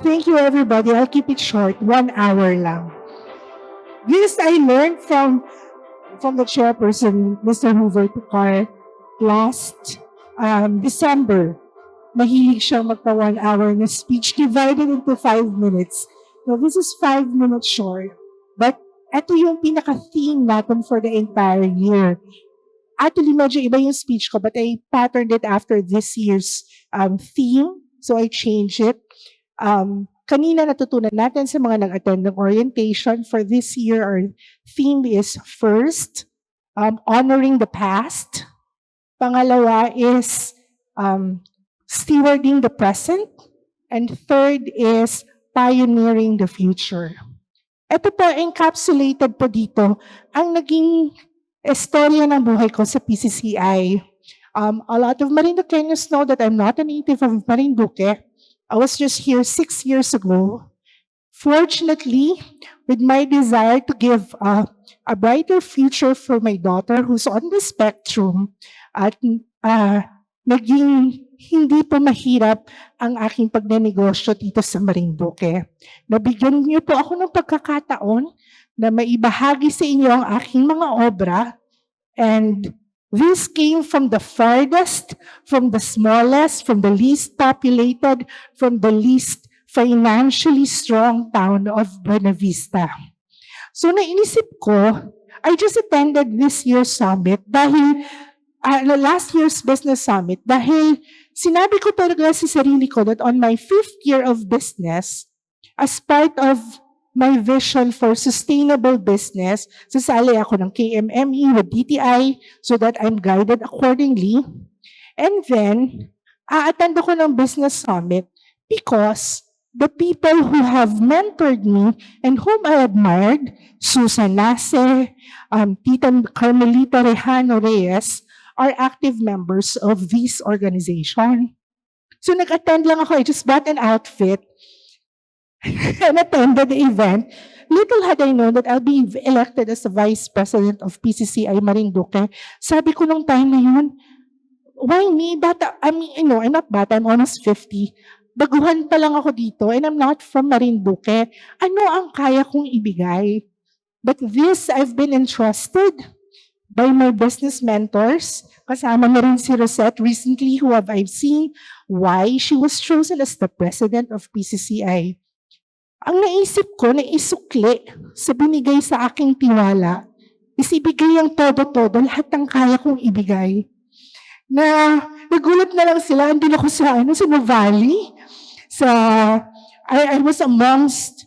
Thank you, everybody. I'll keep it short, 1 hour lang. This I learned from the chairperson, Mr. Hoover Tukar, last December. Mahilig siyang magpa 1 hour na speech divided into 5 minutes. Now, this is 5 minutes short. But ito yung pinaka-theme natin for the entire year. Actually, medyo iba yung speech ko, but I patterned it after this year's theme. So I changed it. Kanina natutunan natin sa mga nag-attend ng orientation for this year, our theme is first, honoring the past. Pangalawa is stewarding the present. And third is pioneering the future. Ito po, encapsulated po dito, ang naging istorya ng buhay ko sa PCCI. A lot of Marinduqueños know that I'm not a native of Marinduque. I was just here 6 years ago. Fortunately, with my desire to give a brighter future for my daughter who's on the spectrum, at naging hindi po mahirap ang aking pagnenegosyo dito sa Marinduque. Nabigyan niyo po ako ng pagkakataon na maibahagi sa inyo ang aking mga obra, and this came from the farthest, from the smallest, from the least populated, from the least financially strong town of Buena Vista. So naisip ko, I just attended this year's summit dahil, last year's business summit, dahil sinabi ko talaga sa sarili ko that on my 5th year of business, as part of my vision for sustainable business, sasali ako ng KMME with DTI so that I'm guided accordingly. And then, a-attend ako ng business summit because the people who have mentored me and whom I admired, Susan Nace, Tita Carmelita Rejano Reyes, are active members of this organization. So nag-attend lang ako, I just bought an outfit and attended the event. Little had I known that I'll be elected as the Vice President of PCCI Marinduque. Sabi ko nung time na yun, why me? Bata, I'm not bata, I'm almost 50. Baguhan pa lang ako dito and I'm not from Marinduque. Ano ang kaya kong ibigay? But this, I've been entrusted by my business mentors. Kasama na rin si Rosette recently, who I've seen why she was chosen as the President of PCCI. Ang naisip ko na isukli sa binigay sa aking tiwala, is ibigay ang todo-todo, lahat ng kaya kong ibigay. Na nagulat na lang sila, andun ako sa Nuvali. I was amongst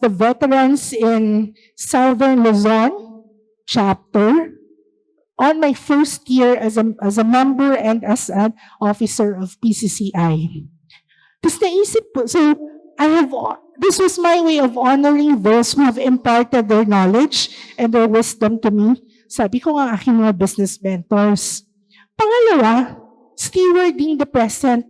the veterans in Southern Luzon chapter on my first year as a member and as an officer of PCCI. Tapos naisip po, so this was my way of honoring those who have imparted their knowledge and their wisdom to me. Sabi ko nga aking mga business mentors. Pangalawa, stewarding the present.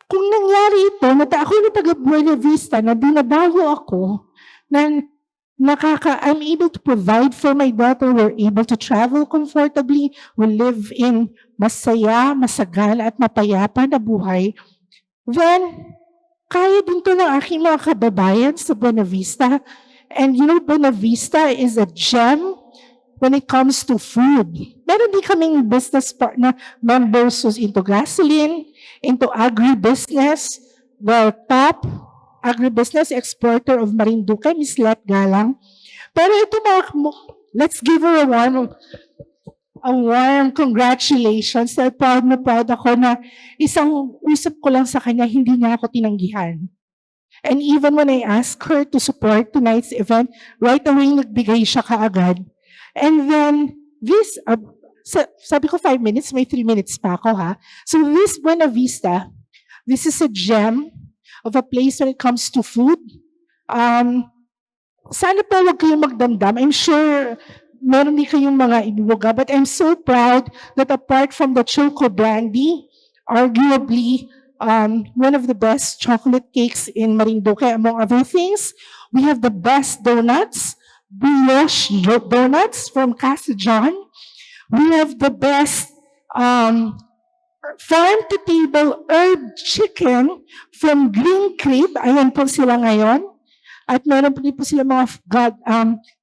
Kung nangyari ito, ako na taga Buena Vista, na binabago ako, I'm able to provide for my daughter, we're able to travel comfortably, we live in masaya, masagana at mapayapa na buhay, then, kaya din to ng aking mga kababayan sa Buena Vista. And you know, Buena Vista is a gem when it comes to food. Meron din kaming business partner, members who's into gasoline, into agribusiness. The top agribusiness exporter of Marinduque, Ms. Let Galang. Pero ito let's give her a warm congratulations. Proud na proud ako na isang usap ko lang sa kanya, hindi niya ako tinanggihan. And even when I asked her to support tonight's event, right away nagbigay siya kaagad. And then this, sabi ko 5 minutes, may 3 minutes pa ako ha. So this Buena Vista, this is a gem of a place when it comes to food. Sana po huwag kayong magdamdam. I'm sure meron din kayong mga ibubuga, but I'm so proud that apart from the Choco Brandy, arguably one of the best chocolate cakes in Marinduque, among other things, we have the best donuts, brioche donuts from Casa John. We have the best farm-to-table herb chicken from Green Crib. Ayan po sila ngayon. At meron po sila mga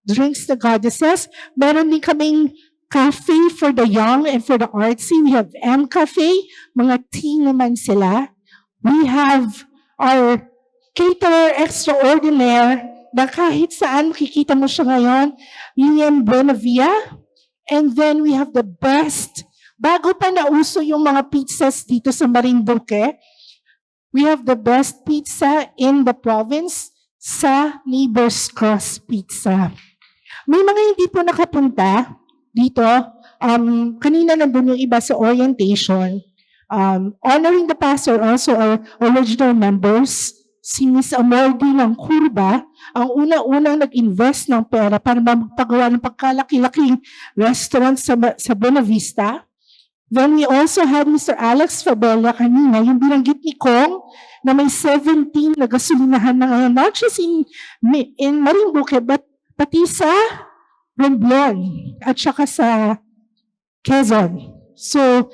drinks na goddesses. Meron din kaming cafe for the young and for the artsy. We have M Cafe. Mga tea naman sila. We have our caterer extraordinaire na kahit saan makikita mo siya ngayon, Lilian Buenavia. And then we have the best, bago pa nauso yung mga pizzas dito sa Marinduque, we have the best pizza in the province sa Neighbors Cross Pizza. May mga hindi po nakapunta dito. Kanina nandun yung iba sa orientation. Honoring the past are also our original members. Si Miss Amordi ng Curba, ang una-unang nag-invest ng pera para magpagawa ng pagkalaki-laking restaurant sa Buena Vista. Then we also had Mr. Alex Fabella kanina, yung binanggit ni Kong, na may 17 na gasolinahan na ngayon, not just in Marinduque, but pati sa Romblon at saka sa Quezon. So,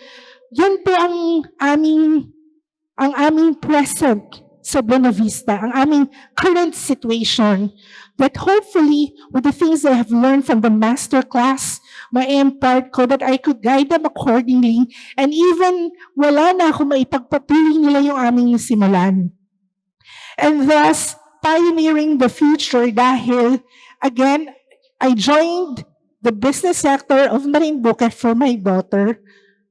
yan po ang aming present sa Buena Vista, ang aming current situation, that hopefully, with the things I have learned from the masterclass, ma-impart ko, that I could guide them accordingly, and even wala na ako maipagpatuloy nila yung aming simulan. And thus, pioneering the future dahil, again, I joined the business sector of Marinduque for my daughter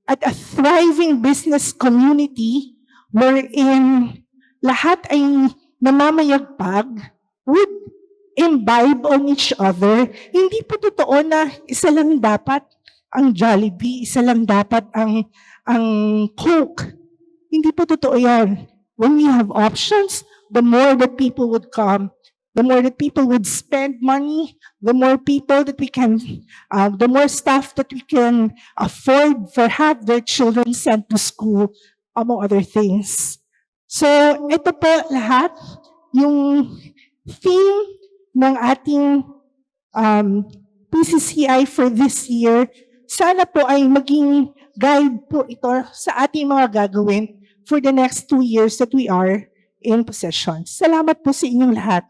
at a thriving business community wherein lahat ay namamayagpag, would imbibe on each other. Hindi po totoo na isa lang dapat ang Jollibee, isa lang dapat ang Coke. Hindi po totoo yan. When we have options, the more that people would come, the more that people would spend money, the more people that we can, the more staff that we can afford for have their children sent to school, among other things. So, ito po lahat, yung theme ng ating PCCI for this year. Sana po ay maging guide po ito sa ating mga gagawin for the next 2 years that we are in possession. Salamat po sa inyong lahat.